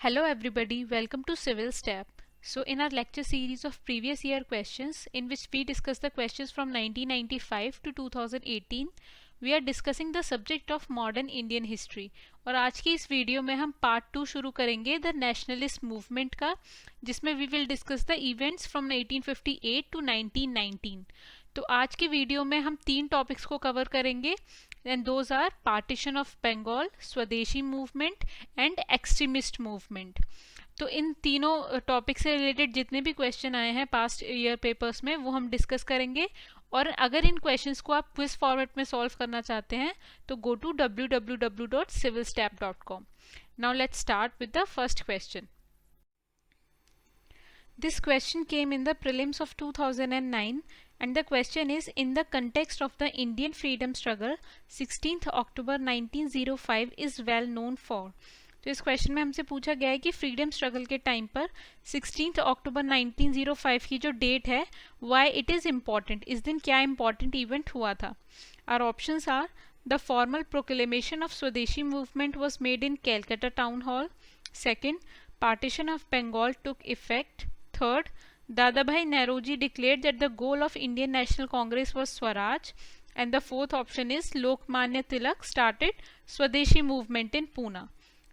Hello everybody, welcome to Civil Step. So in our lecture series of previous year questions in which we discuss the questions from 1995 to 2018, we are discussing the subject of modern Indian history. और आज की इस video में हम part 2 शुरू करेंगे the nationalist movement का, जिसमें we will discuss the events from 1858 to 1919. तो आज की वीडियो में हम तीन टॉपिक्स को कवर करेंगे and those are partition of Bengal, स्वदेशी मूवमेंट एंड एक्सट्रीमिस्ट मूवमेंट. तो इन तीनों टॉपिक से रिलेटेड जितने भी क्वेश्चन आए हैं पास्ट ईयर पेपर्स में वो हम डिस्कस करेंगे. और अगर इन क्वेश्चंस को आप क्विज फॉर्मेट में सॉल्व करना चाहते हैं तो go to www.civilstep.com. Now let's start with the first question. This question came in the prelims of 2009 and the question is, in the context of the Indian freedom struggle, 16th October 1905 is well known for. तो इस क्वेश्चन में हमसे पूछा गया है कि freedom struggle के टाइम पर 16th अक्टूबर 1905 की जो डेट है वाई इट इज़ इम्पॉर्टेंट, इस दिन क्या इम्पॉर्टेंट इवेंट हुआ था. Our options are the formal proclamation of Swadeshi movement was made in Calcutta town hall. Second, partition of Bengal took effect. Third, Dadabhai Naoroji declared that the goal of Indian National Congress was Swaraj. And the fourth option is Lokmanya Tilak started Swadeshi movement in Pune.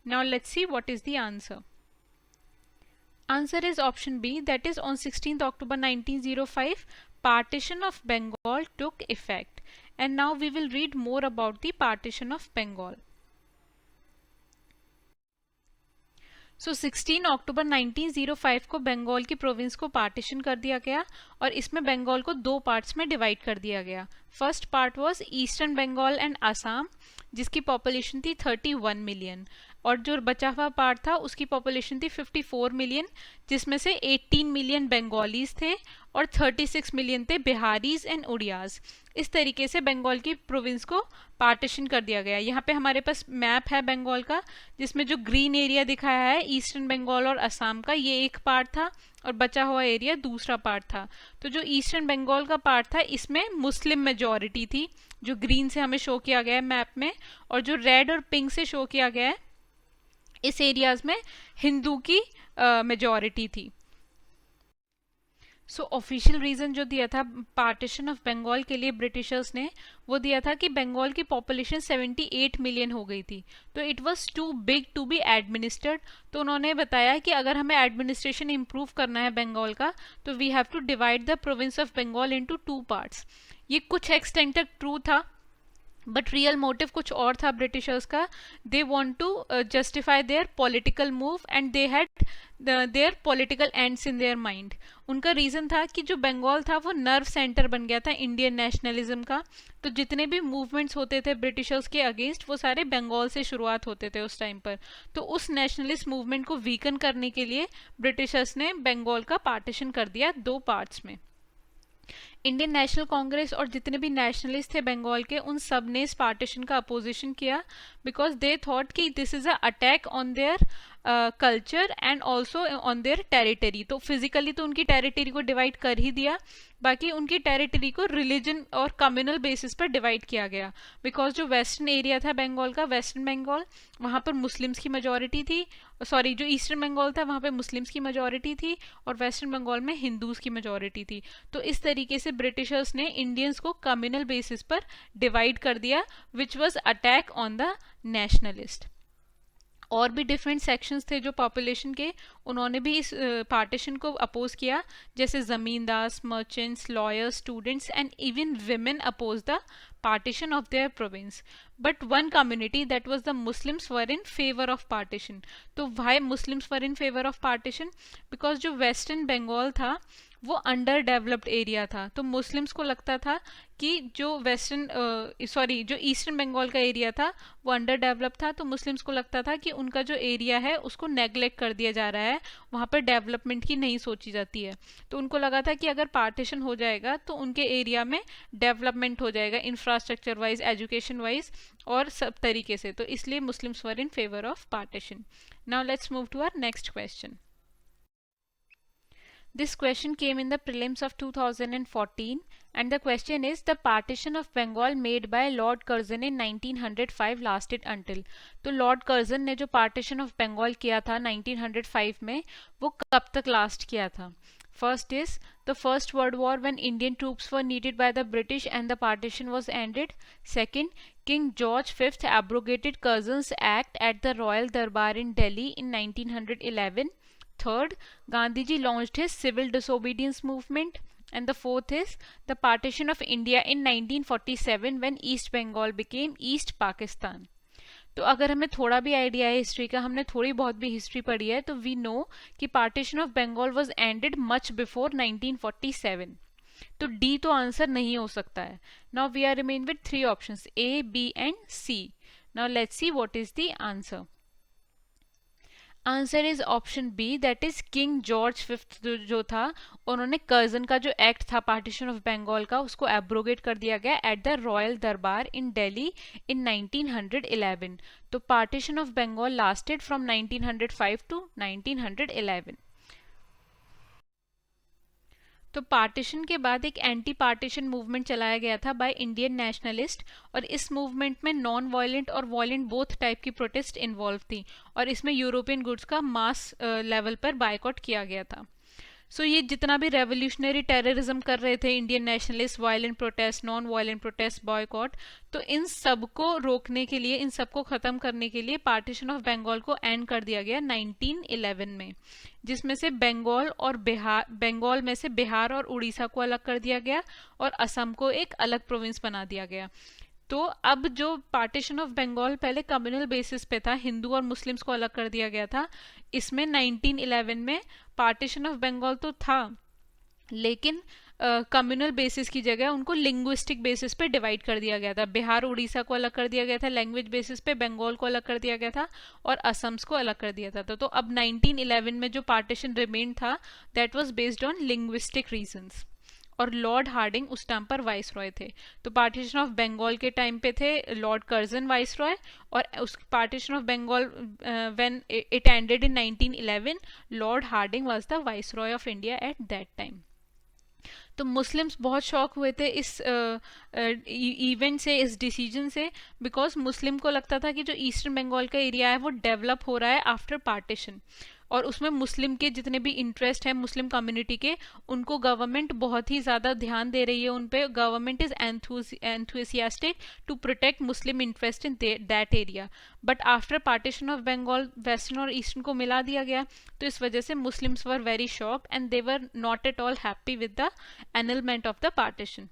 Now let's see what is the answer. Answer is option B, that is on 16th October 1905, partition of Bengal took effect. And now we will read more about the partition of Bengal. सो 16 अक्टूबर 1905 को बंगाल की province को partition कर दिया गया और इसमें बंगाल को दो पार्ट्स में डिवाइड कर दिया गया. First part was eastern Bengal and Assam, जिसकी पॉपुलेशन थी 31 मिलियन, और जो बचा हुआ पार्ट था उसकी पॉपुलेशन थी 54 मिलियन, जिसमें से 18 मिलियन बंगालीज थे और 36 मिलियन थे बिहारीज एंड उड़ियाज. इस तरीके से बंगाल की प्रोविंस को पार्टीशन कर दिया गया. यहाँ पे हमारे पास मैप है बंगाल का, जिसमें जो ग्रीन एरिया दिखाया है ईस्टर्न बंगाल और असम का, ये एक पार्ट था और बचा हुआ एरिया दूसरा पार्ट था. तो जो ईस्टर्न बंगाल का पार्ट था इसमें मुस्लिम मेजॉरिटी थी, जो ग्रीन से हमें शो किया गया है मैप में, और जो रेड और पिंक से शो किया गया है इस एरियाज में हिंदू की मेजॉरिटी थी. सो ऑफिशियल रीज़न जो दिया था पार्टीशन ऑफ बंगाल के लिए ब्रिटिशर्स ने, वो दिया था कि बंगाल की पॉपुलेशन 78 मिलियन हो गई थी, तो it was too big to be administered. तो उन्होंने बताया कि अगर हमें एडमिनिस्ट्रेशन इम्प्रूव करना है बंगाल का तो we have to divide the province of Bengal into two parts. ये कुछ एक्सटेंट तक ट्रू था, बट रियल मोटिव कुछ और था ब्रिटिशर्स का. They want to justify their political move and they had their political ends in their mind. उनका reason था कि जो बंगाल था वो नर्व सेंटर बन गया था इंडियन नेशनलिज्म का. तो जितने भी मूवमेंट्स होते थे ब्रिटिशर्स के अगेंस्ट वो सारे बंगाल से शुरुआत होते थे उस टाइम पर. तो उस नेशनलिस्ट मूवमेंट को वीकन करने के लिए ब्रिटिशर्स ने बंगाल का पार्टीशन कर दिया दो पार्ट्स में. इंडियन नेशनल कांग्रेस और जितने भी नेशनलिस्ट थे बंगाल के, उन सब ने इस पार्टीशन का अपोजिशन किया बिकॉज दे थॉट कि this is a attack on their culture and also on their territory. तो फिजिकली तो उनकी टेरिटरी को डिवाइड कर ही दिया, बाकी उनकी टेरिटरी को रिलीजन और कम्युनल बेसिस पर डिवाइड किया गया. बिकॉज जो वेस्टर्न एरिया था बंगाल का, वेस्टर्न बंगाल, वहाँ पर मुस्लिम्स की मेजॉरिटी थी. सॉरी, जो ईस्टर्न बंगाल था वहाँ पे मुस्लिम्स की मेजॉरिटी थी और वेस्टर्न बंगाल में हिंदूज की मेजॉरिटी थी. तो इस तरीके से ब्रिटिशर्स ने इंडियंस को कम्युनल बेसिस पर डिवाइड कर दिया, which was attack on the nationalist. और भी डिफरेंट सेक्शंस थे जो पॉपुलेशन के, उन्होंने भी इस पार्टीशन को अपोज किया, जैसे zamindars, merchants, lawyers, students and even women oppose the partition of their province. But one community, that was the Muslims, were in favor of partition. तो why Muslims were in favor of partition? Because जो western Bengal था वो under developed area था. तो Muslims को लगता था कि जो जो ईस्टर्न बंगाल का एरिया था वो अंडर डेवलप था. तो मुस्लिम्स को लगता था कि उनका जो एरिया है उसको नेग्लेक्ट कर दिया जा रहा है, वहाँ पर डेवलपमेंट की नहीं सोची जाती है. तो उनको लगा था कि अगर पार्टीशन हो जाएगा तो उनके एरिया में डेवलपमेंट हो जाएगा इंफ्रास्ट्रक्चर वाइज, एजुकेशन वाइज और सब तरीके से. तो इसलिए Muslims were in favour of partition. Now let's move to our next question. This question came in the prelims of 2014 and the question is the partition of Bengal made by Lord Curzon in 1905 lasted until. तो Lord Curzon ने जो partition of Bengal किया था 1905 में वो कब तक last किया था. First is the First World War when Indian troops were needed by the British and the partition was ended. Second, King George V abrogated Curzon's Act at the Royal Darbar in Delhi in 1911. Third, Gandhiji launched his civil disobedience movement. And the fourth is the partition of India in 1947 when East Bengal became East Pakistan. तो अगर हमें थोड़ा भी idea है history का, हमने थोड़ी बहुत भी हिस्ट्री पढ़ी है, तो वी नो कि partition of Bengal was ended much before 1947. तो डी तो आंसर नहीं हो सकता है. Now we are remain with three options A, B and C. Now let's see what is the answer. Answer is option B, that is king George fifth जो था उन्होंने Curzon का जो एक्ट था पार्टीशन ऑफ बंगाल का उसको abrogate कर दिया गया एट द रॉयल दरबार इन दिल्ली इन 1911. तो partition of Bengal lasted from 1905 to 1911. तो पार्टीशन के बाद एक एंटी पार्टीशन मूवमेंट चलाया गया था बाय इंडियन नेशनलिस्ट और इस मूवमेंट में नॉन वायलेंट और वायलेंट बोथ टाइप की प्रोटेस्ट इन्वॉल्व थी और इसमें यूरोपियन गुड्स का मास लेवल पर बायकॉट किया गया था. सो ये जितना भी रेवोल्यूशनरी टेररिज्म कर रहे थे Indian nationalist, violent protest, non violent protest, boycott, तो इन सबको रोकने के लिए, इन सबको ख़त्म करने के लिए पार्टीशन ऑफ बंगाल को एंड कर दिया गया 1911 में, जिसमें से बंगाल में से बिहार और उड़ीसा को अलग कर दिया गया और असम को एक अलग प्रोविंस बना दिया गया. तो अब जो पार्टीशन ऑफ बंगाल पहले कम्युनल बेसिस पे था, हिंदू और मुस्लिम्स को अलग कर दिया गया था, इसमें 1911 में पार्टीशन ऑफ बंगाल तो था लेकिन कम्युनल बेसिस की जगह उनको लिंग्विस्टिक बेसिस पे डिवाइड कर दिया गया था. बिहार उड़ीसा को अलग कर दिया गया था लैंग्वेज बेसिस पे, बंगाल को अलग कर दिया गया था और असम्स को अलग कर दिया था. तो अब 1911 में जो पार्टीशन रिमेन था that was based on linguistic reasons. और लॉर्ड हार्डिंग उस टाइम पर वाइस रॉय थे. तो पार्टीशन ऑफ बंगाल के टाइम पे थे लॉर्ड कर्जन वाइस रॉय और उस partition of Bengal when it ended in 1911 lord Hardinge was the viceroy of India at that time. तो मुस्लिम्स बहुत शॉक हुए थे इस इवेंट से, इस डिसीजन से, बिकॉज मुस्लिम को लगता था कि जो ईस्टर्न बंगाल का एरिया है वो डेवलप हो रहा है आफ्टर पार्टीशन और उसमें मुस्लिम के जितने भी इंटरेस्ट हैं मुस्लिम कम्युनिटी के, उनको गवर्नमेंट बहुत ही ज़्यादा ध्यान दे रही है उन पे. Government is enthusiastic to protect Muslim interest in that area. But after partition of Bengal western और ईस्टर्न को मिला दिया गया, तो इस वजह से Muslims were very shocked and they were not at all happy with the annulment of the partition.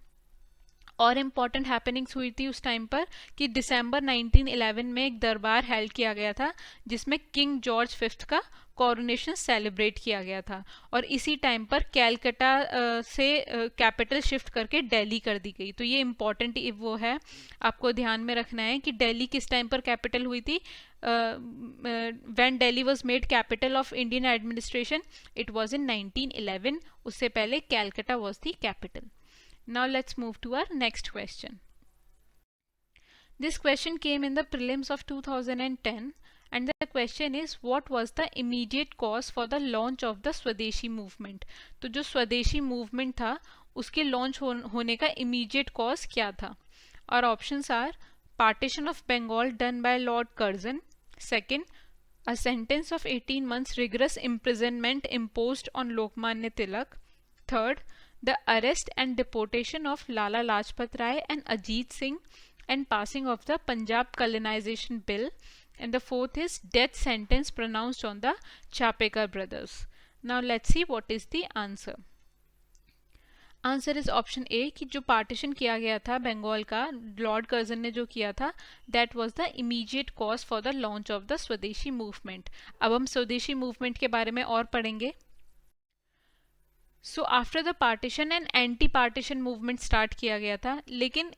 और इम्पॉर्टेंट हैपनिंग्स हुई थी उस टाइम पर कि दिसंबर 1911 में एक दरबार हेल्ड किया गया था जिसमें किंग जॉर्ज फिफ्थ का कॉरोनेशन सेलिब्रेट किया गया था और इसी टाइम पर कैलकाटा से कैपिटल शिफ्ट करके दिल्ली कर दी गई. तो ये इम्पॉर्टेंट वो है, आपको ध्यान में रखना है कि दिल्ली किस टाइम पर कैपिटल हुई थी. When Delhi was made capital of Indian administration it was in 1911. उससे पहले Calcutta was the capital. Now let's move to our next question. This question came in the prelims of 2010 and the question is what was the immediate cause for the launch of the Swadeshi movement. तो जो स्वदेशी movement था उसके launch होने का immediate cause क्या था. Our options are partition of Bengal done by Lord Curzon. Second, a sentence of 18 months rigorous imprisonment imposed on Lokmanya Tilak. Third, the arrest and deportation of Lala Lajpat Rai and Ajit Singh and passing of the Punjab colonization bill. And the fourth is death sentence pronounced on the Chapekar brothers. Now let's see what is the answer. Answer is option A कि जो partition किया गया था बंगाल का Lord Curzon ने जो किया था that was the immediate cause for the launch of the Swadeshi movement. अब हम स्वदेशी मूवमेंट के बारे में और पढ़ेंगे. So after the partition and anti partition movement start किया गया था लेकिन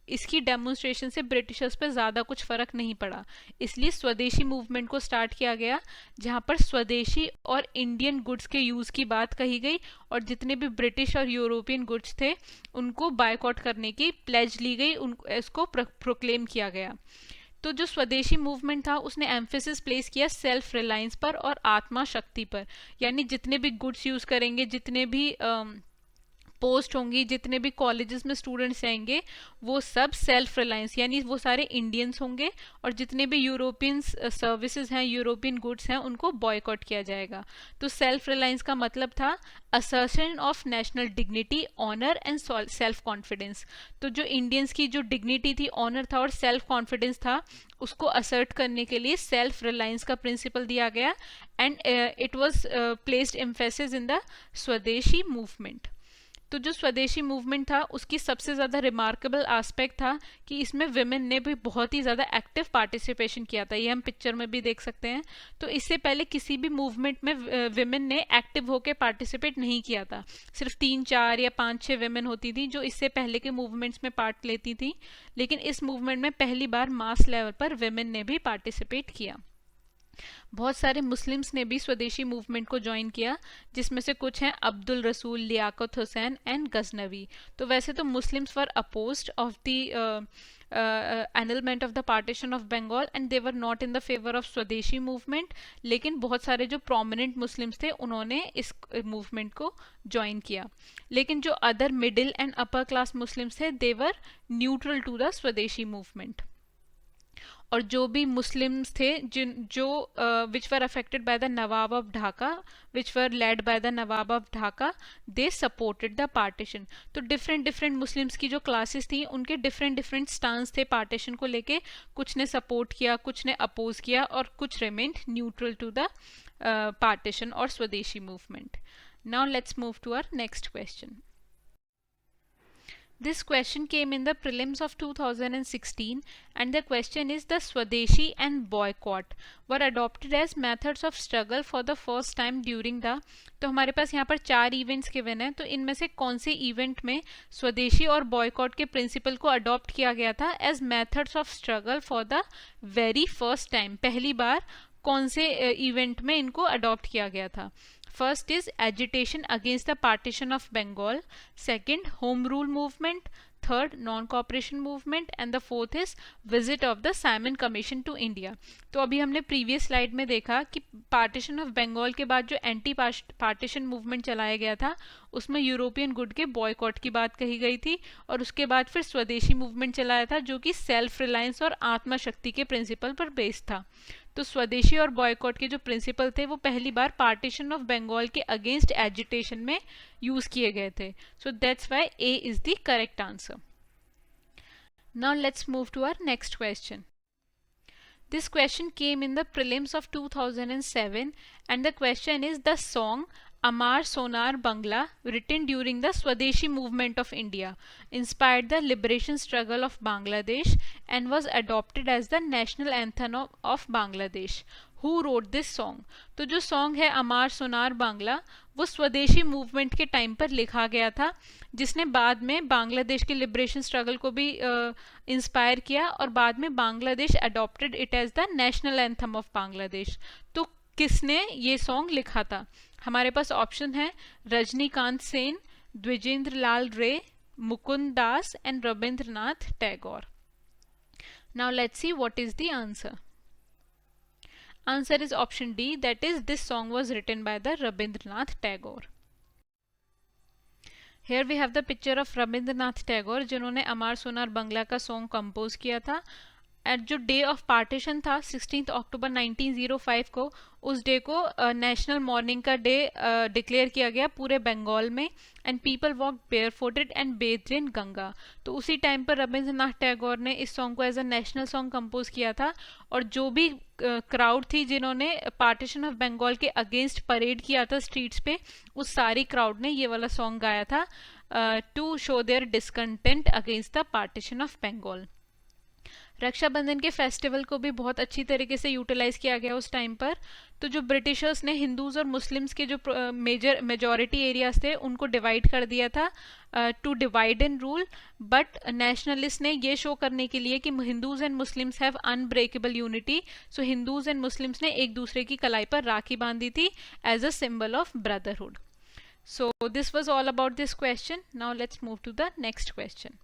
इसकी डेमोन्स्ट्रेशन से ब्रिटिशर्स पे ज़्यादा कुछ फ़र्क नहीं पड़ा, इसलिए स्वदेशी मूवमेंट को स्टार्ट किया गया जहाँ पर स्वदेशी और इंडियन गुड्स के यूज़ की बात कही गई और जितने भी ब्रिटिश और यूरोपियन गुड्स थे उनको बायकॉट करने की प्लेज ली गई, इसको प्रोक्लेम किया गया. तो जो स्वदेशी मूवमेंट था उसने एम्फेसिस प्लेस किया सेल्फ रिलायंस पर और आत्मा शक्ति पर, यानी जितने भी गुड्स यूज करेंगे, जितने भी पोस्ट होंगी, जितने भी कॉलेजेस में स्टूडेंट्स आएंगे, वो सब सेल्फ रिलायंस, यानी वो सारे इंडियंस होंगे, और जितने भी यूरोपियन सर्विसेज हैं, यूरोपियन गुड्स हैं, उनको बॉयकॉट किया जाएगा। तो सेल्फ रिलायंस का मतलब था assertion of national dignity, honour and self confidence. तो जो इंडियंस की जो डिग्निटी थी, ऑनर था और सेल्फ कॉन्फिडेंस था, उसको असर्ट करने के लिए सेल्फ रिलायंस का प्रिंसिपल दिया गया, and it was placed emphasis in the Swadeshi movement. तो जो स्वदेशी मूवमेंट था उसकी सबसे ज़्यादा रिमार्केबल एस्पेक्ट था कि इसमें विमेन ने भी बहुत ही ज़्यादा एक्टिव पार्टिसिपेशन किया था, ये हम पिक्चर में भी देख सकते हैं। तो इससे पहले किसी भी मूवमेंट में विमेन ने एक्टिव होकर पार्टिसिपेट नहीं किया था, सिर्फ 3-4 या 5-6 विमेन होती थी जो इससे पहले के मूवमेंट्स में पार्ट लेती थी, लेकिन इस मूवमेंट में पहली बार मास लेवल पर विमेन ने भी पार्टिसिपेट किया। बहुत सारे मुस्लिम्स ने भी स्वदेशी मूवमेंट को ज्वाइन किया, जिसमें से कुछ हैं अब्दुल रसूल, लियाकत हुसैन एंड गजनवी। तो वैसे तो Muslims were opposed of the annulment of the partition of Bengal and they were not in the favor of स्वदेशी मूवमेंट, लेकिन बहुत सारे जो प्रोमिनेंट मुस्लिम्स थे उन्होंने इस मूवमेंट को ज्वाइन किया। लेकिन जो other middle and upper class Muslims थे, they were neutral to the Swadeshi movement. और जो भी मुस्लिम्स थे जो which were affected by the Nawab of Dhaka, which were led by the Nawab of Dhaka, they supported the partition. तो डिफरेंट मुस्लिम्स की जो classes थी उनके डिफरेंट स्टांस थे पार्टीशन को लेके, कुछ ने सपोर्ट किया, कुछ ने अपोज किया, और कुछ remained neutral to the partition और swadeshi movement. Now let's move to our next question. This question came in the prelims of 2016 and the question is the Swadeshi and boycott were adopted as methods of struggle for the first time during the। तो हमारे पास यहाँ पर 4 events given हैं, तो इनमें से कौन से इवेंट में स्वदेशी और बॉयकॉट के प्रिंसिपल को अडॉप्ट किया गया था as methods of struggle for the very first time, पहली बार कौन से इवेंट में इनको अडॉप्ट किया गया था। First is agitation against the partition of Bengal, second home rule movement, third non-cooperation movement and the fourth is visit of the Simon Commission to India। तो अभी हमने प्रीवियस स्लाइड में देखा कि पार्टीशन ऑफ बंगाल के बाद जो एंटी पार्टीशन मूवमेंट चलाया गया था उसमें यूरोपियन गुड के बॉयकॉट की बात कही गई थी, और उसके बाद फिर स्वदेशी मूवमेंट चलाया था जो कि सेल्फ रिलायंस और आत्मा शक्ति के प्रिंसिपल पर बेस्ड था। तो स्वदेशी और बॉयकॉट के जो प्रिंसिपल थे वो पहली बार पार्टीशन ऑफ बंगाल के अगेंस्ट एजिटेशन में यूज किए गए थे। So that's why A is the correct answer. Now let's move to our next question. This question came in the prelims of 2007 and the question is the song Amar Sonar Bangla, written during the Swadeshi movement of India, inspired the liberation struggle of Bangladesh and was adopted as the national anthem of Bangladesh. Who wrote this song? तो जो song है अमार सोनार बांग्ला वो स्वदेशी movement के time पर लिखा गया था, जिसने बाद में बांग्लादेश के लिबरेशन स्ट्रगल को भी इंस्पायर किया, और बाद में Bangladesh adopted it as the national anthem of Bangladesh. तो किसने ये सॉन्ग लिखा था? हमारे पास ऑप्शन है Rajinikanth Sen, Dwijendra Lal Ray, Mukunda Das and Rabindranath Tagore. Now let's see what is the answer. Answer is option D, that is this song was written by the Rabindranath Tagore. Here we have the picture of Rabindranath Tagore जिन्होंने अमार सोनार बंगला का song compose किया था। Eight जो day of partition था 16 अक्टूबर 1905 को, उस day को national mourning का डे डिक्लेयर किया गया पूरे बंगाल में, and people walk barefooted and bathed in Ganga. तो उसी टाइम पर रविंद्रनाथ टैगोर ने इस सॉन्ग को as a national song compose किया था, और जो भी क्राउड थी जिन्होंने पार्टीशन ऑफ बंगाल के अगेंस्ट परेड किया था स्ट्रीट्स पे, उस सारी क्राउड ने ये वाला सॉन्ग गाया था to show their discontent against the partition of Bengal. Raksha Bandhan के फेस्टिवल को भी बहुत अच्छी तरीके से यूटिलाइज किया गया उस टाइम पर। तो जो ब्रिटिशर्स ने हिंदूज और मुस्लिम्स के जो मेजॉरिटी एरियाज थे उनको डिवाइड कर दिया था to divide and rule, but nationalist ने ये शो करने के लिए कि Hindus and Muslims have unbreakable unity, so Hindus and Muslims ने एक दूसरे की कलाई पर राखी बांधी थी as a symbol of brotherhood. So this was all about this question. Now let's move to the next question.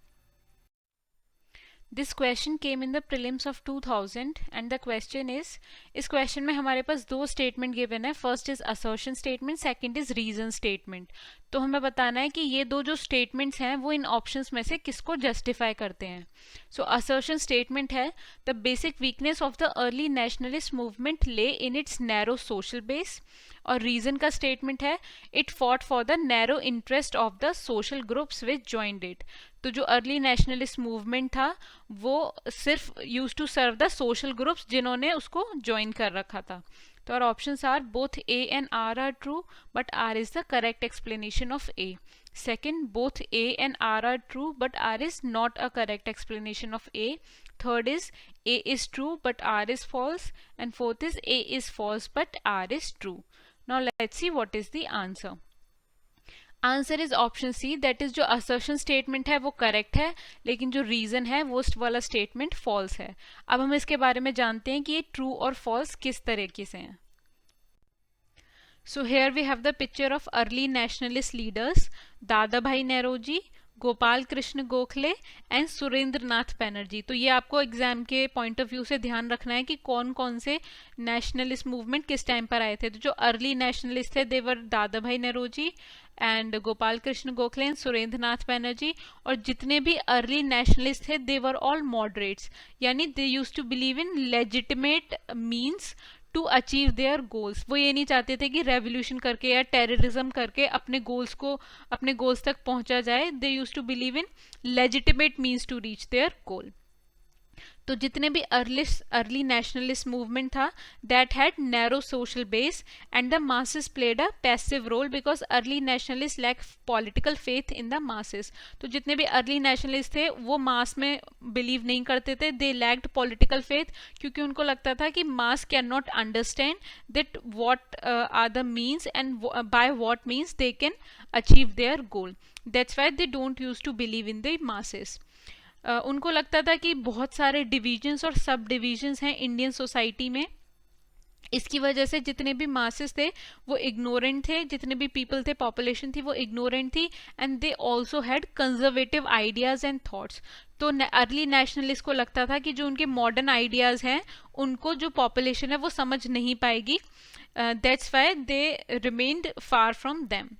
This question came in the prelims of 2000 and the question is, इस क्वेश्चन में हमारे पास दो स्टेटमेंट गिवन है. First is assertion statement, second is reason statement. तो हमें बताना है कि ये दो जो स्टेटमेंट्स हैं वो इन ऑप्शंस में से किसको जस्टिफाई करते हैं. सो असर्शन स्टेटमेंट है, the basic weakness of the early nationalist movement lay in its narrow social base. और रीजन का स्टेटमेंट है, it fought for the narrow interest of the social groups which joined it. तो जो early nationalist movement था वो सिर्फ use to serve the social groups जिन्होंने उसको ज्वाइन कर रखा था. तो our options are both A and R are true, but R is the correct explanation of A. Second, both A and R are true, but R is not a correct explanation of A. Third is A is true, but R is false. And fourth is A is false, but R is true. Now let's see what is the answer. Answer is option C, that is जो assertion statement है वो correct है, लेकिन जो reason है वो वाला statement false है. अब हम इसके बारे में जानते हैं कि ये ट्रू और फॉल्स किस तरीके से हैं. So here we have the picture of early nationalist leaders, Dadabhai Naoroji, Gopal Krishna Gokhale and Surendranath Banerjee. तो ये आपको एग्जाम के पॉइंट ऑफ व्यू से ध्यान रखना है कि कौन कौन से नेशनलिस्ट मूवमेंट किस टाइम पर आए थे. तो जो अर्ली नेशनलिस्ट थे देवर दादा भाई नेरोजी and Gopal Krishna Gokhale and Surendranath Banerjee. और जितने भी अर्ली नेशनलिस्ट थे देवर ऑल मॉडरेट्स, यानी they use to believe in legitimate means to achieve their goals. वो ये नहीं चाहते थे कि रेवोल्यूशन करके या टेररिज्म करके अपने गोल्स तक पहुंचा जाए. They use to believe in legitimate means to reach their goal. तो जितने भी अर्ली नेशनलिस्ट मूवमेंट था that had narrow social base and the masses played a passive role because early nationalist lack political faith in the masses. तो जितने भी early nationalist थे वो मास में बिलीव नहीं करते थे, दे लैक्ड पॉलिटिकल फेथ, क्योंकि उनको लगता था कि mass can not understand that what are the means and by what means they can achieve their goal. That's why they don't use to believe in the masses. उनको लगता था कि बहुत सारे डिवीजन्स और सब डिवीजन्स हैं इंडियन सोसाइटी में, इसकी वजह से जितने भी मासेस थे वो इग्नोरेंट थे, जितने भी पीपल थे, पॉपुलेशन थी वो इग्नोरेंट थी, and they also had conservative ideas and thoughts. तो अर्ली नेशनलिस्ट को लगता था कि जो उनके मॉडर्न आइडियाज हैं उनको जो पॉपुलेशन है वो समझ नहीं पाएगी. That's why they remained far from them.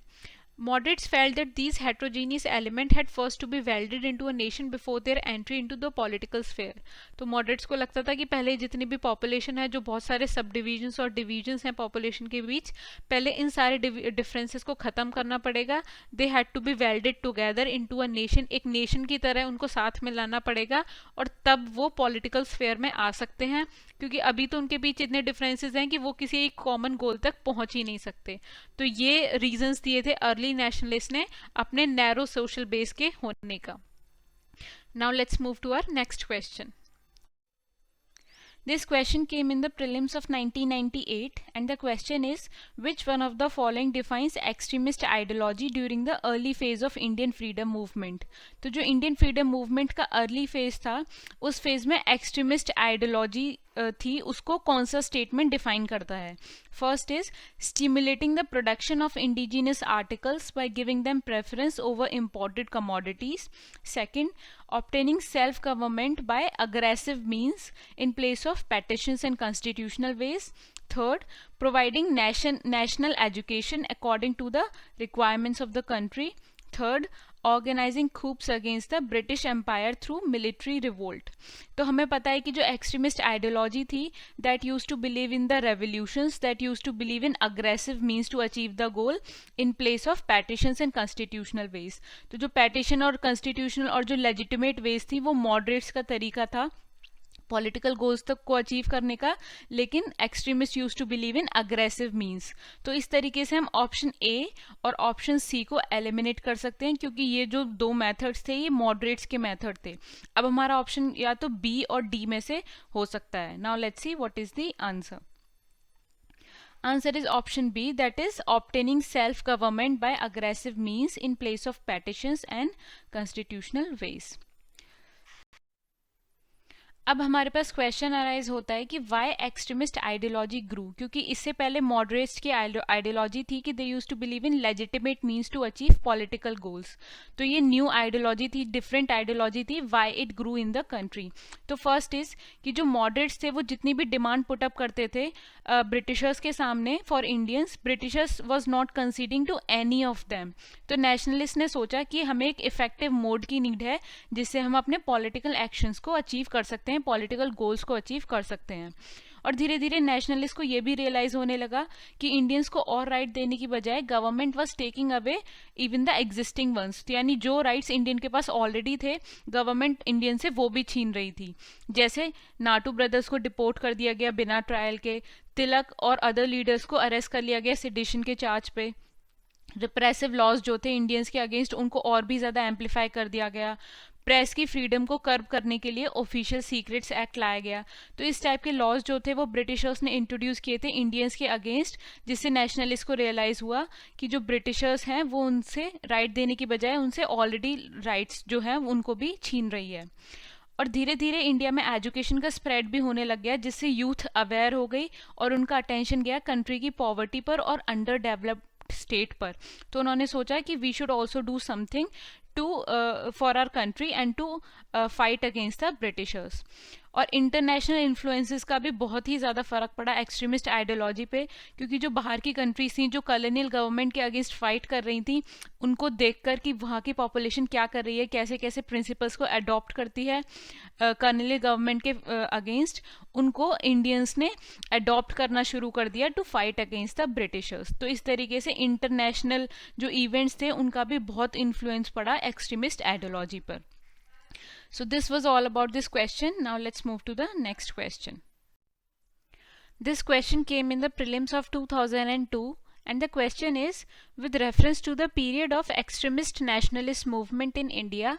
Moderates felt that these heterogeneous elements had first to be welded into a nation before their entry into the political sphere. तो moderates को लगता था कि पहले जितनी भी population है, जो बहुत सारे सब डिविजन्स और डिविजन्स हैं population के बीच, पहले इन सारे डिफरेंसेस को ख़त्म करना पड़ेगा. They had to be welded together into a nation, एक नेशन की तरह उनको साथ में लाना पड़ेगा और तब वो political sphere में आ सकते हैं, क्योंकि अभी तो उनके बीच इतने डिफरेंसेस हैं कि वो किसी एक कॉमन गोल तक पहुंच ही नहीं सकते. तो ये रीजंस दिए थे अर्ली नेशनलिस्ट ने अपने नैरो सोशल बेस के होने का. Now let's move to our next question. This question came in the prelims of 1998 and the question is, which one of the following defines extremist ideology during the early phase of Indian freedom movement? तो जो Indian freedom movement का early phase था उस phase में extremist ideology थी, उसको कौन सा स्टेटमेंट डिफाइन करता है. First is stimulating the production of indigenous articles by giving them preference over imported commodities. Second, obtaining self-government by aggressive means in place of petitions and constitutional ways. Third, providing national education according to the requirements of the country. Third, organising coups against the British empire through military revolt. तो हमें पता है कि जो extremist ideology थी that use to believe in the revolutions, that use to believe in aggressive means to achieve the goal in place of petitions and constitutional ways. तो जो पैटिशन और कॉन्स्टिट्यूशनल और जो लेजिटिमेट वेज थी वो मॉडरेट्स का तरीका था पॉलिटिकल गोल्स तक को अचीव करने का, लेकिन extremist use to believe in aggressive means. तो इस तरीके से हम ऑप्शन ए और ऑप्शन सी को एलिमिनेट कर सकते हैं, क्योंकि ये जो दो मेथड्स थे ये मॉडरेट्स के मेथड थे. अब हमारा ऑप्शन या तो बी और डी में से हो सकता है. Now let's see what is the answer. Answer is option B, that is obtaining self-government by aggressive means in place of petitions and constitutional ways. अब हमारे पास क्वेश्चन अराइज होता है कि वाई एक्सट्रीमिस्ट आइडियोलॉजी ग्रू, क्योंकि इससे पहले मॉडरेट्स की ideology थी कि they use to believe in legitimate means to achieve political goals. तो ये न्यू आइडियोलॉजी थी, डिफरेंट आइडियोलॉजी थी, why it grew in the country. तो फर्स्ट इज कि जो मॉडरेट्स थे वो जितनी भी डिमांड पुटअप करते थे ब्रिटिशर्स के सामने for Indians, Britishers was not conceding to any of them. तो नेशनलिस्ट ने सोचा कि हमें एक इफेक्टिव मोड की नीड है जिससे हम अपने पॉलिटिकल एक्शंस को अचीव कर सकते हैं, पॉलिटिकल गोल्स को अचीव कर सकते हैं। और धीरे धीरे नेशनलिस्ट को ये भी रियलाइज होने लगा कि इंडियंस को और राइट देने की बजाय government was taking away even the existing ones, यानी जो राइट्स इंडियन के पास ऑलरेडी थे गवर्नमेंट इंडियन से वो भी छीन रही थी। जैसे नाटू ब्रदर्स को डिपोर्ट कर दिया गया बिना ट्रायल के, तिलक और अदर लीडर्स को अरेस्ट कर लिया गया सेडिशन के चार्ज पे, रिप्रेसिव लॉज जो थे इंडियंस के अगेंस्ट उनको और भी ज़्यादा एम्पलीफाई कर दिया गया, प्रेस की फ्रीडम को कर्ब करने के लिए ऑफिशियल सीक्रेट्स एक्ट लाया गया। तो इस टाइप के लॉज जो थे वो ब्रिटिशर्स ने इंट्रोड्यूस किए थे इंडियंस के अगेंस्ट, जिससे नेशनलिस्ट को रियलाइज हुआ कि जो ब्रिटिशर्स हैं वो उनसे राइट देने की बजाय उनसे ऑलरेडी राइट्स जो हैं उनको भी छीन रही है। और धीरे धीरे इंडिया में एजुकेशन का स्प्रेड भी होने लग गया, जिससे यूथ अवेयर हो गई और उनका अटेंशन गया कंट्री की पॉवर्टी पर और अंडर डेवलप्ड स्टेट पर। तो उन्होंने सोचा कि we should also do something to for our country and to fight against the Britishers. और इंटरनेशनल इन्फ्लुएंसेस का भी बहुत ही ज़्यादा फर्क पड़ा एक्सट्रीमिस्ट आइडियोलॉजी पे, क्योंकि जो बाहर की कंट्रीज थी जो कॉलोनियल गवर्नमेंट के अगेंस्ट फाइट कर रही थी उनको देखकर कि वहाँ की पॉपुलेशन क्या कर रही है, कैसे कैसे प्रिंसिपल्स को अडॉप्ट करती है कॉलोनियल गवर्नमेंट के अगेंस्ट, उनको इंडियंस ने अडॉप्ट करना शुरू कर दिया to fight against the Britishers. तो इस तरीके से इंटरनेशनल जो इवेंट्स थे उनका भी बहुत इन्फ्लुएंस पड़ा एक्सट्रीमिस्ट आइडियोलॉजी पर। So this was all about this question. Now let's move to the next question. This question came in the prelims of 2002 and the question is, with reference to the period of extremist nationalist movement in India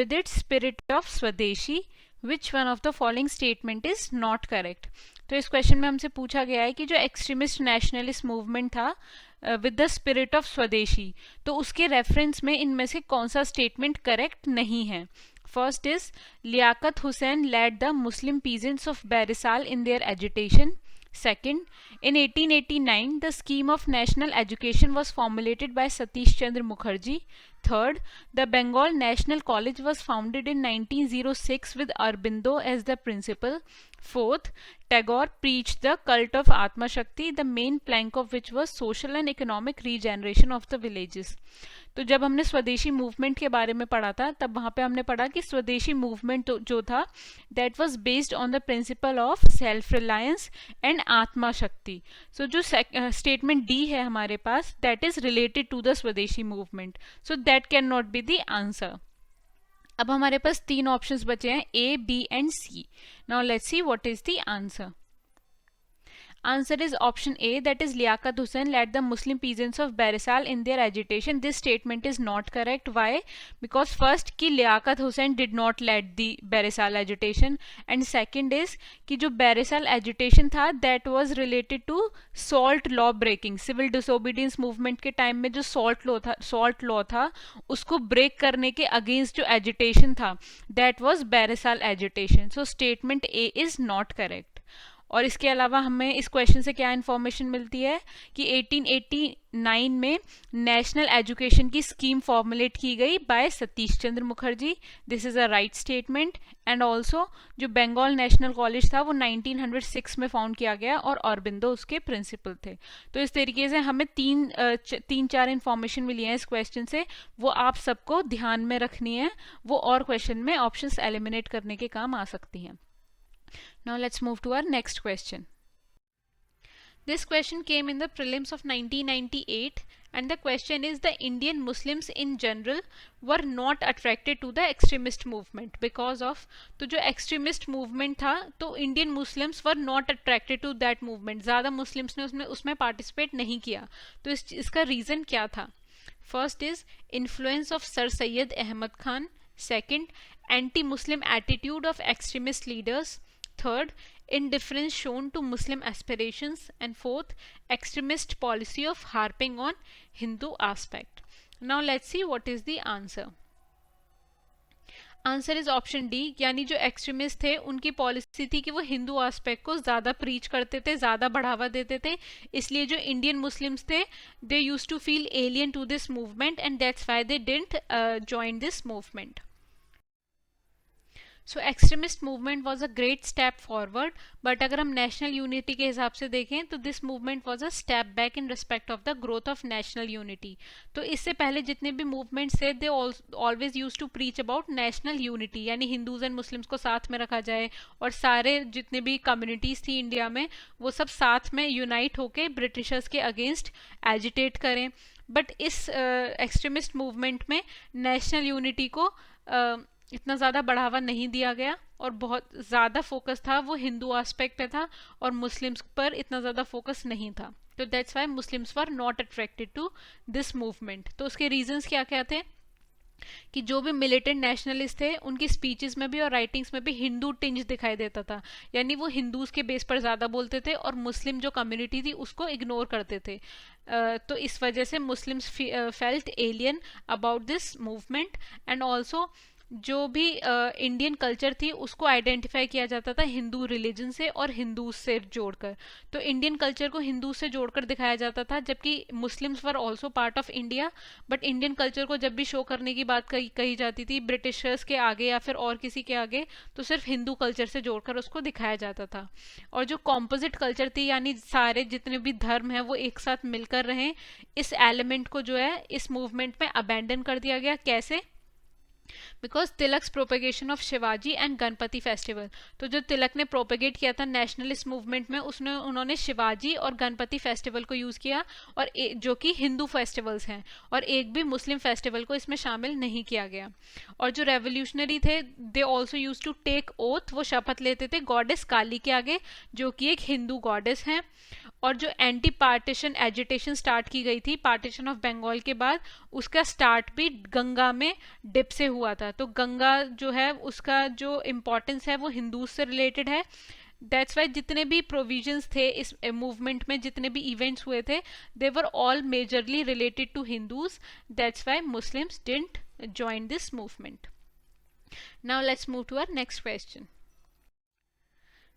with its spirit of Swadeshi, which one of the following statement is not correct? तो इस क्वेश्चन में हमसे पूछा गया है कि जो एक्सट्रीमिस्ट नेशनलिस्ट मूवमेंट था विद द स्पिरिट ऑफ स्वदेशी, तो उसके रेफरेंस में इनमें से कौन सा स्टेटमेंट करेक्ट नहीं है? First is, Liaquat Hussain led the Muslim peasants of Barisal in their agitation. Second, in 1889, the scheme of national education was formulated by Satish Chandra Mukherjee. Third, the Bengal National College was founded in 1906 with Aurobindo as the principal. Fourth, Tagore preached the cult of Atma Shakti, the main plank of which was social and economic regeneration of the villages. तो जब हमने स्वदेशी movement के बारे में पढ़ा था तब वहाँ पे हमने पढ़ा कि स्वदेशी मूवमेंट जो था that was based on the principal of self reliance and Atma Shakti. So जो स्टेटमेंट डी है हमारे पास that is related to the Swadeshi movement, so that can not be the answer. अब हमारे पास तीन ऑप्शंस बचे हैं A, B and C. Now let's see what is the answer. Answer is option A, that is Liaquat Hussain led the Muslim peasants of Barisal in their agitation. This statement is not correct. Why? Because first कि Liaquat Hussain did not lead the Barisal agitation, and second is कि जो Barisal agitation था that was related to salt law breaking. Civil disobedience movement के time में जो salt law था उसको break करने के against जो agitation था that was Barisal agitation. So statement A is not correct. और इसके अलावा हमें इस क्वेश्चन से क्या इन्फॉर्मेशन मिलती है कि 1889 में नेशनल एजुकेशन की स्कीम फॉर्मुलेट की गई by Satish Chandra Mukherjee. This is a right statement. And also जो बंगाल नेशनल कॉलेज था वो 1906 में फाउंड किया गया और ऑरोबिंदो उसके प्रिंसिपल थे। तो इस तरीके से हमें तीन चार इन्फॉर्मेशन मिली है इस क्वेश्चन से, वो आप सबको ध्यान में रखनी है, वो और क्वेश्चन में ऑप्शंस एलिमिनेट करने के काम आ सकती हैं। Now let's move to our next question. This question came in the prelims of 1998 and the question is, the Indian Muslims in general were not attracted to the extremist movement because of, तो जो extremist movement था तो Indian Muslims were not attracted to that movement, ज़्यादा Muslims ने उसमें participate नहीं किया। तो इसका reason क्या था? First is influence of Sir Syed Ahmad Khan. Second, anti-Muslim attitude of extremist leaders. Third, indifference shown to Muslim aspirations. And fourth, extremist policy of harping on Hindu aspect. Now let's see what is the answer. Answer is option D, यानी जो extremist थे उनकी policy थी कि वो Hindu aspect को ज़्यादा preach करते थे, ज़्यादा बढ़ावा देते थे, इसलिए जो इंडियन मुस्लिम्स थे they use to feel alien to this movement and that's why they didn't join this movement. So extremist movement was a great step forward, but अगर हम नेशनल यूनिटी के हिसाब से देखें तो this movement was a step back in respect of the growth of national unity. तो इससे पहले जितने भी मूवमेंट्स थे they always use to preach about national unity, यानी हिंदूज एंड मुस्लिम्स को साथ में रखा जाए और सारे जितने भी कम्युनिटीज थी इंडिया में वो सब साथ में यूनाइट होके ब्रिटिशर्स के अगेंस्ट एजिटेट करें. बट इस एक्सट्रीमिस्ट मूवमेंट में नेशनल यूनिटी को इतना ज़्यादा बढ़ावा नहीं दिया गया और बहुत ज़्यादा फोकस था वो हिंदू एस्पेक्ट पे था और मुस्लिम्स पर इतना ज़्यादा फोकस नहीं था. तो that's why Muslims were not attracted to this movement. तो उसके रीजंस क्या क्या थे कि जो भी मिलिटेंट नेशनलिस्ट थे उनकी स्पीचेस में भी और राइटिंग्स में भी हिंदू टिंज दिखाई देता था, यानी वो हिंदूज के बेस पर ज़्यादा बोलते थे और मुस्लिम जो कम्युनिटी थी उसको इग्नोर करते थे. तो इस वजह से Muslims felt alien about this movement and also जो भी इंडियन कल्चर थी उसको आइडेंटिफाई किया जाता था हिंदू रिलीजन से और हिंदू से जोड़कर. तो इंडियन कल्चर को हिंदू से जोड़कर दिखाया जाता था, जबकि Muslims were also part of India, but Indian culture को जब भी शो करने की बात कही जाती थी ब्रिटिशर्स के आगे या फिर और किसी के आगे तो सिर्फ हिंदू कल्चर से जोड़कर उसको दिखाया जाता था. और जो कॉम्पोजिट कल्चर थी यानी सारे जितने भी धर्म हैं वो एक साथ मिलकर रहें, इस एलिमेंट को जो है इस मूवमेंट में अबैंडन कर दिया गया. कैसे? Because Tilak's propagation of Shivaji and Ganpati festival. तो जो तिलक ने प्रोपेगेट किया था नेशनलिस्ट मूवमेंट में उन्होंने शिवाजी और गणपति फेस्टिवल को यूज़ किया और जो कि हिंदू फेस्टिवल्स हैं, और एक भी मुस्लिम फेस्टिवल को इसमें शामिल नहीं किया गया. और जो रेवोल्यूशनरी थे they also use to take oath, वो शपथ लेते थे गॉडेस काली के आगे जो कि एक हिंदू गॉडेस हैं. और जो एंटी पार्टीशन एजिटेशन स्टार्ट की गई थी पार्टीशन ऑफ बंगाल के बाद, उसका स्टार्ट भी गंगा में डिप से हुआ था. तो गंगा जो है उसका जो इम्पोर्टेंस है वो हिंदूज से रिलेटेड है. दैट्स वाई जितने भी प्रोविजंस थे इस मूवमेंट में, जितने भी इवेंट्स हुए थे they were all majorly related to Hindus. That's why Muslims didn't join this movement. Now let's move to our next question.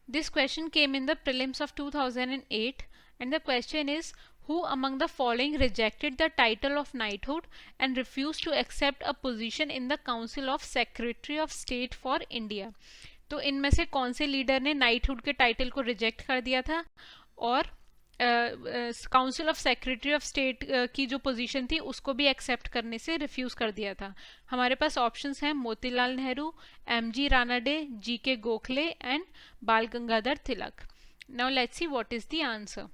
This question came in the prelims of 2008 and the question is, who among the following rejected the title of knighthood and refused to accept a position in the Council of Secretary of State for India? तो इनमें से कौन से leader ने knighthood के title को reject कर दिया था और council of secretary of state की जो पोजीशन थी उसको भी एक्सेप्ट करने से रिफ्यूज कर दिया था? हमारे पास ऑप्शंस हैं Motilal Nehru, MG Ranade, GK Gokhale and Bal Gangadhar Tilak. Now let's see what is the answer.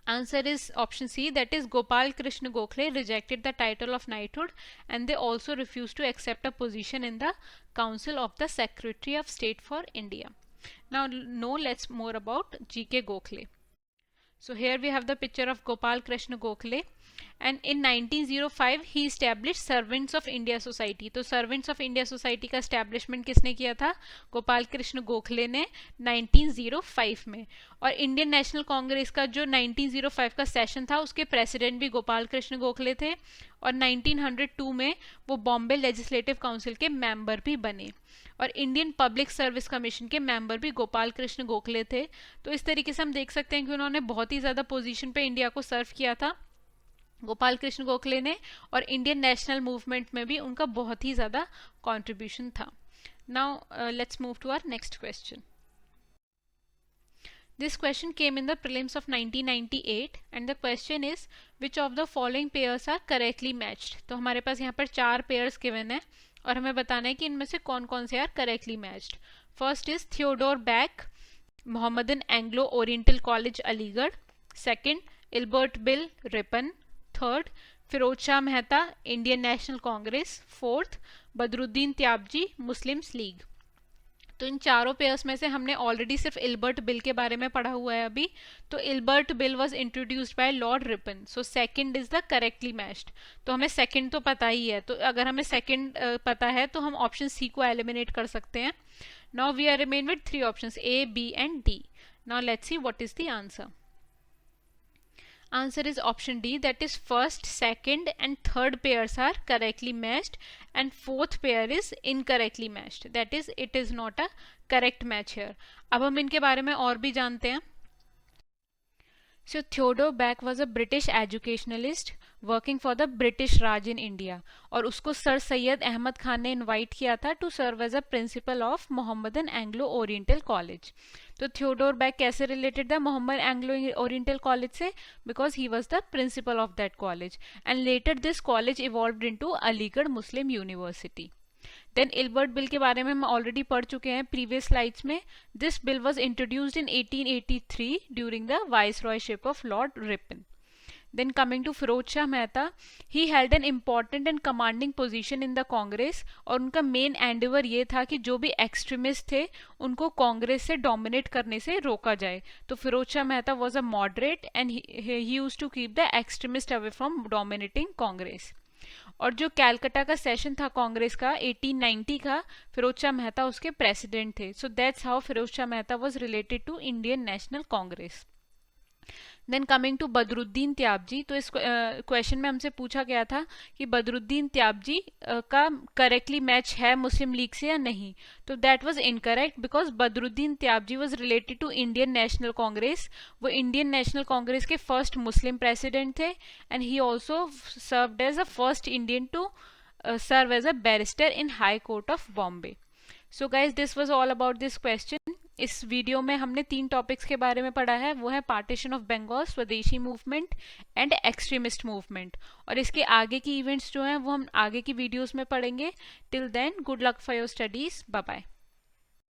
Answer is option C, that is Gopal Krishna Gokhale rejected the title of knighthood and they also refused to accept a position in the Council of the Secretary of State for India. Now let's more about GK Gokhale. So here we have the picture of Gopal Krishna Gokhale and in 1905 he established Servants of India Society. तो Servants of India Society का establishment किसने किया था? गोपाल कृष्ण गोखले ने 1905 में. और Indian National Congress का जो 1905 का सेशन था उसके प्रेसिडेंट भी गोपाल कृष्ण गोखले थे और 1902 में वो बॉम्बे लेजिस्लेटिव काउंसिल के मेंबर भी बने और इंडियन पब्लिक सर्विस कमीशन के मेंबर भी गोपाल कृष्ण गोखले थे. तो इस तरीके से हम देख सकते हैं कि उन्होंने बहुत ही ज़्यादा पोजीशन पे इंडिया को सर्व किया था गोपाल कृष्ण गोखले ने, और इंडियन नेशनल मूवमेंट में भी उनका बहुत ही ज़्यादा कॉन्ट्रीब्यूशन था. Now let's move to our next question. This question came in the prelims of 1998 and the question is, which of the following pairs are correctly matched? तो हमारे पास यहाँ पर 4 पेयर्स गिवन है और हमें बताना है कि इनमें से कौन कौन से are correctly matched. First is Theodore Beck, Mohammedan Anglo oriental College Aligarh. Second Ilbert bill Ripon. Third Firoz Shah Mehta Indian National Congress. Fourth Badruddin Tyabji Muslims League. तो इन चारों पेयर्स में से हमने ऑलरेडी सिर्फ इल्बर्ट बिल के बारे में पढ़ा हुआ है अभी. तो Ilbert bill was introduced by Lord Ripon, so second is the correctly matched. तो हमें सेकंड तो पता ही है, तो अगर हमें सेकंड पता है तो हम ऑप्शन सी को एलिमिनेट कर सकते हैं. Now we are remain with 3 options A, B and D. Now let's see what is the answer. Answer is option D, that is first, second and third pairs are correctly matched and fourth pair is incorrectly matched. That is, it is not a correct match here. अब हम इनके बारे में और भी जानते हैं. So Theodore Beck was a British educationalist working for the British Raj in India. और उसको सर सैयद अहमद खान ने इनवाइट किया था to serve as a principal of Mohammedan Anglo oriental College. तो थियोडोर बैक कैसे रिलेटेड था मोहम्मद एंग्लो ओरिएंटल कॉलेज से? Because he was the principal of that college and later this college evolved into Aligarh Muslim University. Then Ilbert Bill के बारे में हम already पढ़ चुके हैं प्रीवियस स्लाइड्स में. This bill was introduced in 1883 during the viceroyship of Lord Ripon. Then coming to Firoz Shah Mehta, he held an important and commanding position in the Congress और उनका मेन एंडेवर ये था कि जो भी एक्सट्रीमिस्ट थे उनको कांग्रेस से डोमिनेट करने से रोका जाए. तो Firoz Shah Mehta was a moderate and he used to keep the extremist away from dominating Congress. और जो कैलकटा का सेशन था कांग्रेस का 1890 का, फिरोज शाह मेहता उसके प्रेसिडेंट थे. So that's how Firoz Shah Mehta was related to Indian National Congress. Then coming to Badruddin Tyabji, तो इस क्वेश्चन में हमसे पूछा गया था कि बदरुद्दीन त्याबजी का करेक्टली मैच है मुस्लिम लीग से या नहीं. तो that was incorrect because Badruddin Tyabji was related to Indian National Congress. वो इंडियन नेशनल कांग्रेस के फर्स्ट मुस्लिम प्रेसिडेंट थे and he also served as a first Indian to serve as a barrister in high court of Bombay. So guys this was all about this question. इस video में हमने 3 topics के बारे में पढ़ा है. वो है पार्टीशन ऑफ बंगाल, स्वदेशी मूवमेंट एंड एक्सट्रीमिस्ट मूवमेंट. और इसके आगे की इवेंट्स जो हैं वो हम आगे की वीडियोस में पढ़ेंगे. Till then good luck for your studies. Bye bye.